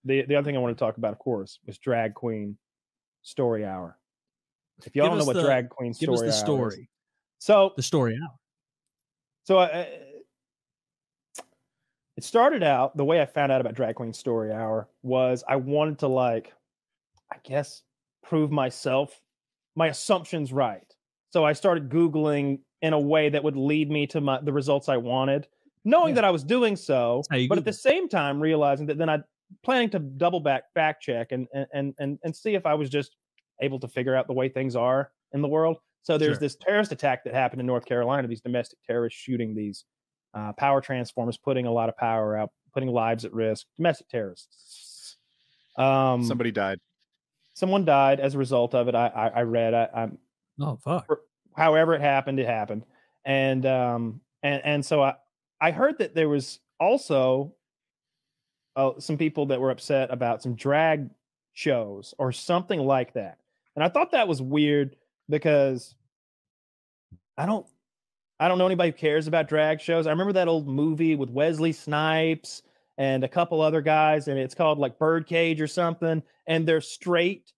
the other thing I want to talk about, of course, was Drag Queen Story Hour. If y'all don't know what Drag Queen Story Hour is. Give us the story. So the story hour. So it started out, the way I found out about Drag Queen Story Hour was I wanted to, like, I guess, prove my assumptions right. So I started Googling in a way that would lead me to the results I wanted, knowing that I was doing so, but at the same time realizing that then I planning to double back fact check and see if I was just able to figure out the way things are in the world. So there's this terrorist attack that happened in North Carolina, these domestic terrorists shooting these power transformers, putting a lot of power out, putting lives at risk, domestic terrorists. Somebody died. Someone died as a result of it. I read. Oh, fuck. However it happened, and so I heard that there was also some people that were upset about some drag shows or something like that, and I thought that was weird because I don't know anybody who cares about drag shows. I remember that old movie with Wesley Snipes and a couple other guys, and it's called like Birdcage or something, and they're straight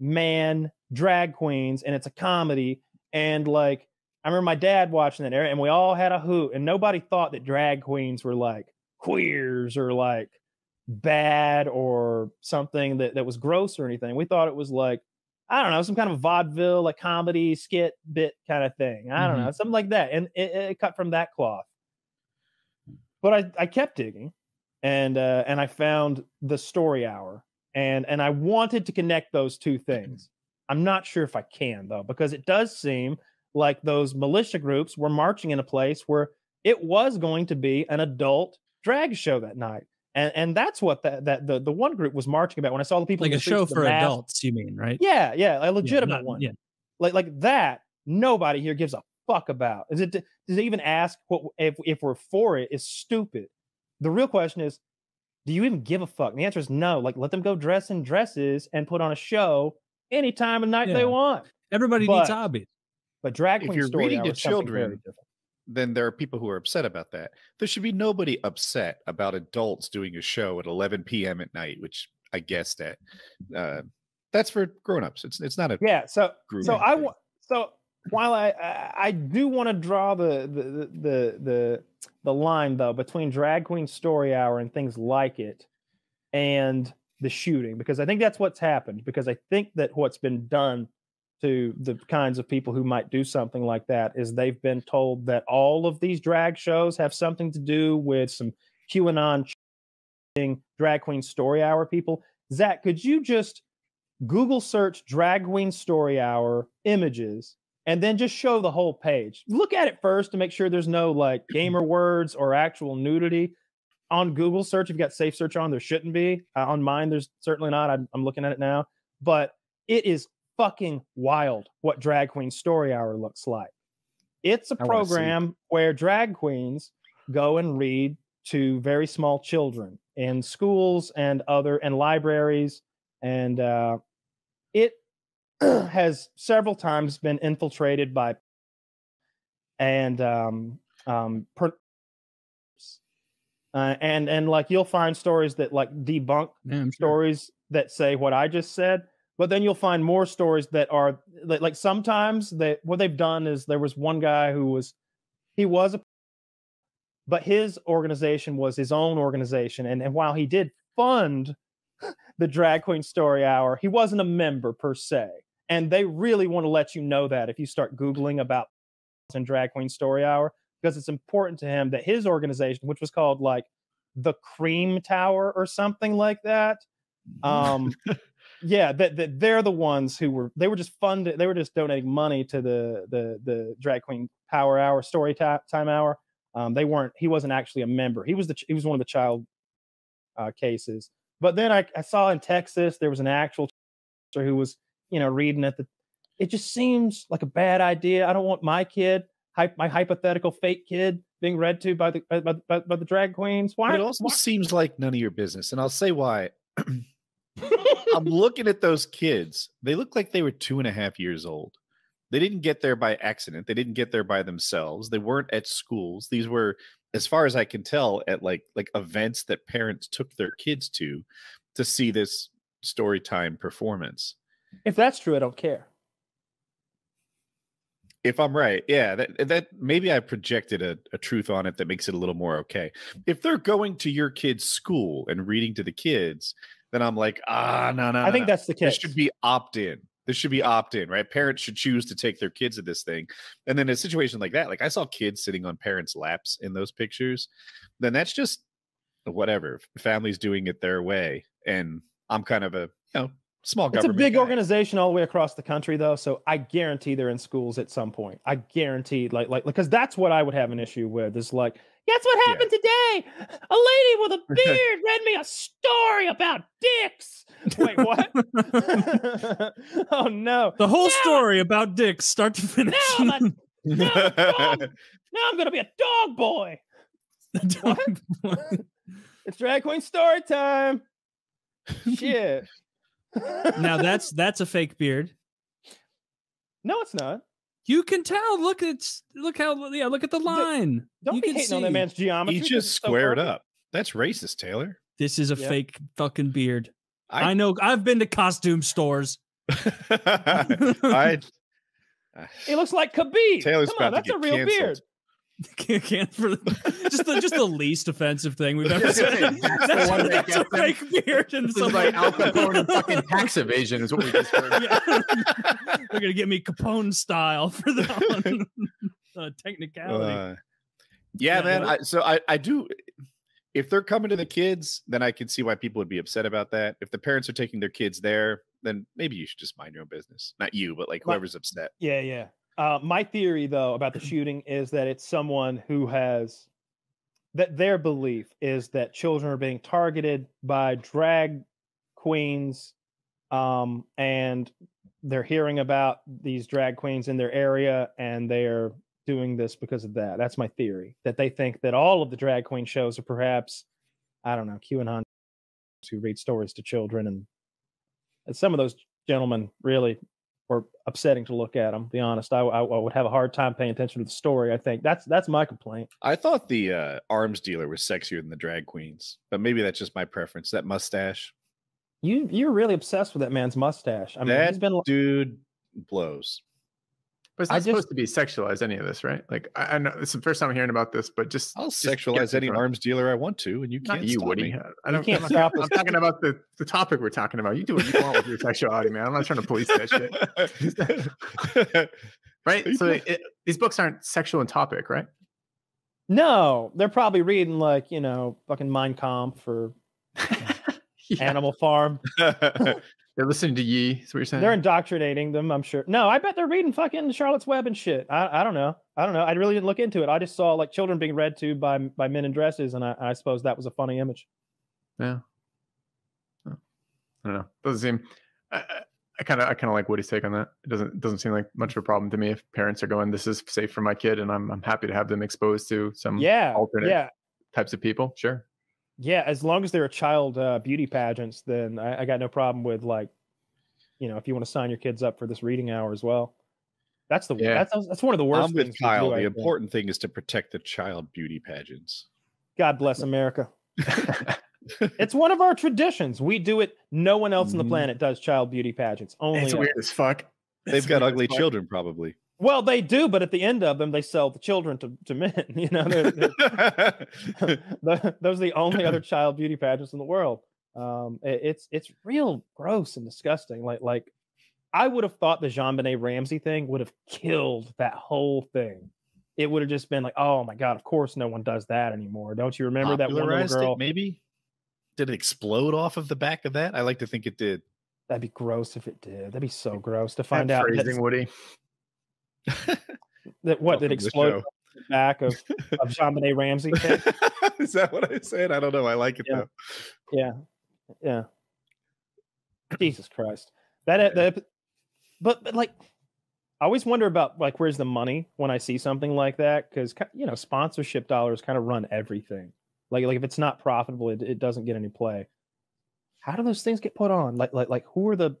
man drag queens, and it's a comedy. And like, I remember my dad watching that era, and we all had a hoot, and nobody thought that drag queens were like queers or like bad or something that was gross or anything. We thought it was like, I don't know, some kind of vaudeville, like comedy skit bit kind of thing. I don't know, something like that. And it cut from that cloth. But I kept digging, and I found the Story Hour, and I wanted to connect those two things. I'm not sure if I can, though, because it does seem like those militia groups were marching in a place where it was going to be an adult drag show that night. And that's what the one group was marching about. When I saw the people, like a show for adults, you mean, right? Yeah, a legitimate one. Yeah, like that. Nobody here gives a fuck about. Does it even ask what if we're for it? Is stupid. The real question is, do you even give a fuck? And the answer is no. Like, let them go dress in dresses and put on a show any time of night they want. Everybody needs hobbies. But Drag Queen if you're Story reading Hour to is something very children, different. Then there are people who are upset about that. There should be nobody upset about adults doing a show at 11 p.m. at night, which I guess that's for grown-ups. It's not a So thing. while I do want to draw the line, though, between Drag Queen Story Hour and things like it and the shooting, because I think that's what's happened, because I think that what's been done to the kinds of people who might do something like that is they've been told that all of these drag shows have something to do with some QAnon Drag Queen Story Hour people. Zach, could you just Google search Drag Queen Story Hour images and then just show the whole page? Look at it first to make sure there's no like gamer words or actual nudity. On Google search, if you've got safe search on, there shouldn't be. On mine, there's certainly not. I'm looking at it now. But it is fucking wild what Drag Queen Story Hour looks like. It's a program where drag queens go and read to very small children in schools and libraries, and it has several times been infiltrated by and like you'll find stories that like debunk stories that say what I just said. But then you'll find more stories that are like sometimes what they've done is there was one guy but his organization was his own organization. And while he did fund the Drag Queen Story Hour, he wasn't a member per se. And they really want to let you know that if you start Googling about Drag Queen Story Hour, because it's important to him that his organization, which was called like the Cream Tower or something like that, yeah, that they're the ones who were just funded. They were just donating money to the Drag Queen Power Hour, Story Time Hour. He wasn't actually a member. He was one of the child cases. But then I saw in Texas there was an actual who was reading at it just seems like a bad idea. I don't want my kid, my hypothetical fake kid, being read to by the drag queens. Why? But it also seems like none of your business, and I'll say why. I'm looking at those kids. They look like they were 2.5 years old. They didn't get there by accident. They didn't get there by themselves. They weren't at schools. These were, as far as I can tell, at like events that parents took their kids to to see this story time performance. If that's true, I don't care. If I'm right, yeah, that maybe I projected a truth on it that makes it a little more okay. If they're going to your kid's school and reading to the kids, then I'm like, no. I think that's the case. This should be opt-in. This should be opt-in, right? Parents should choose to take their kids to this thing. And then a situation like that, like I saw kids sitting on parents' laps in those pictures, then that's just whatever. Families doing it their way. And I'm kind of a, small government. It's a big organization all the way across the country, though. So I guarantee they're in schools at some point. I guarantee, like, because that's what I would have an issue with. Is like, that's what happened today. A lady with a beard read me a story about dicks. Wait, what? Oh no! The whole story about dicks, start to finish. Now I'm gonna be a dog boy. What? It's drag queen story time. Shit. Now that's a fake beard. No, it's not. You can tell. Look at the line. Don't be hating on that man's geometry. He just squared up. That's racist, Taylor. This is a fake fucking beard. I know. I've been to costume stores. It looks like Khabib. Taylor's Come on, that's a real canceled. beard. Can't for just the least offensive thing we've ever said. That's a fake beard. And this is like Al Capone and fucking tax evasion is what we just heard. Yeah. They're gonna get me Capone style for the technicality. Man. I do. If they're coming to the kids, then I can see why people would be upset about that. If the parents are taking their kids there, then maybe you should just mind your own business. Not you, but like whoever's upset. Yeah. My theory, though, about the shooting is that it's someone who has that their belief is that children are being targeted by drag queens, and they're hearing about these drag queens in their area, and they're doing this because of that. That's my theory, that they think that all of the drag queen shows are perhaps, I don't know, QAnon who read stories to children, and some of those gentlemen really were upsetting to look at them. Be honest, I would have a hard time paying attention to the story. I think that's my complaint. I thought the arms dealer was sexier than the drag queens, but maybe that's just my preference. That mustache. You're really obsessed with that man's mustache. I mean, that dude blows. But it's not supposed to be sexualized, any of this, right? Like, I know it's the first time I'm hearing about this, but I'll sexualize any arms dealer I want to, and you can't stop Woody. me. I can't stop us. I'm talking about the topic we're talking about. You do what you want with your sexuality, man. I'm not trying to police that shit. Right? So these books aren't sexual in topic, right? No, they're probably reading like, fucking Mein Kampf or Animal Farm. They're listening to Yi. That's what you're saying. They're indoctrinating them, I'm sure. No, I bet they're reading fucking Charlotte's Web and shit. I don't know. I really didn't look into it. I just saw like children being read to by men in dresses, and I suppose that was a funny image. Yeah. I don't know. Doesn't seem. I kind of like Woody's take on that. It doesn't seem like much of a problem to me if parents are going, this is safe for my kid, and I'm happy to have them exposed to some alternate types of people. Sure. Yeah, as long as they're child beauty pageants, then I got no problem with, like, if you want to sign your kids up for this reading hour as well. That's one of the worst things. I'm with Kyle. The important thing is to protect the child beauty pageants. God bless America. It's one of our traditions. We do it. No one else on the planet does child beauty pageants. Only it's weird as fuck. They've got ugly children, probably. Well, they do, but at the end of them, they sell the children to men. Those are the only other child beauty pageants in the world. It's real gross and disgusting. Like I would have thought the JonBenet Ramsey thing would have killed that whole thing. It would have just been like, oh my god, of course no one does that anymore. Don't you remember that one little girl? Maybe did it explode off of the back of that? I like to think it did. That'd be gross if it did. That'd be so gross to find out. Phrasing, Woody. That exploded on the back of JonBenet Ramsey. Is that what I said? I don't know. I like it though. Yeah. Jesus Christ. But like, I always wonder about like where's the money when I see something like that, because sponsorship dollars kind of run everything. Like if it's not profitable, it doesn't get any play. How do those things get put on? Like who are the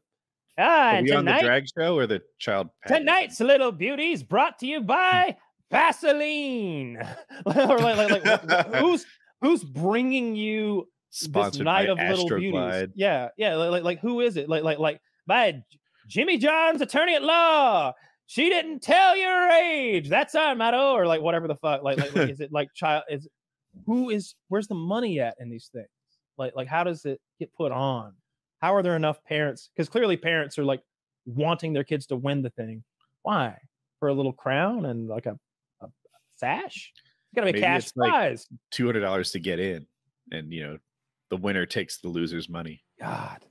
Are we on the drag show or the child pageant? Tonight's Little Beauties brought to you by Vaseline. Or like who's bringing you Sponsored night by of little beauties. Astroglide. Yeah, like who is it? Like by Jimmy John's attorney at law. She didn't tell your age. That's Armado, or like whatever the fuck. Like is it like child? Where's the money at in these things? Like how does it get put on? How are there enough parents? Because clearly parents are like wanting their kids to win the thing. Why? For a little crown and like a sash? It's gotta be Maybe cash it's like prize. $200 to get in, and the winner takes the loser's money. God,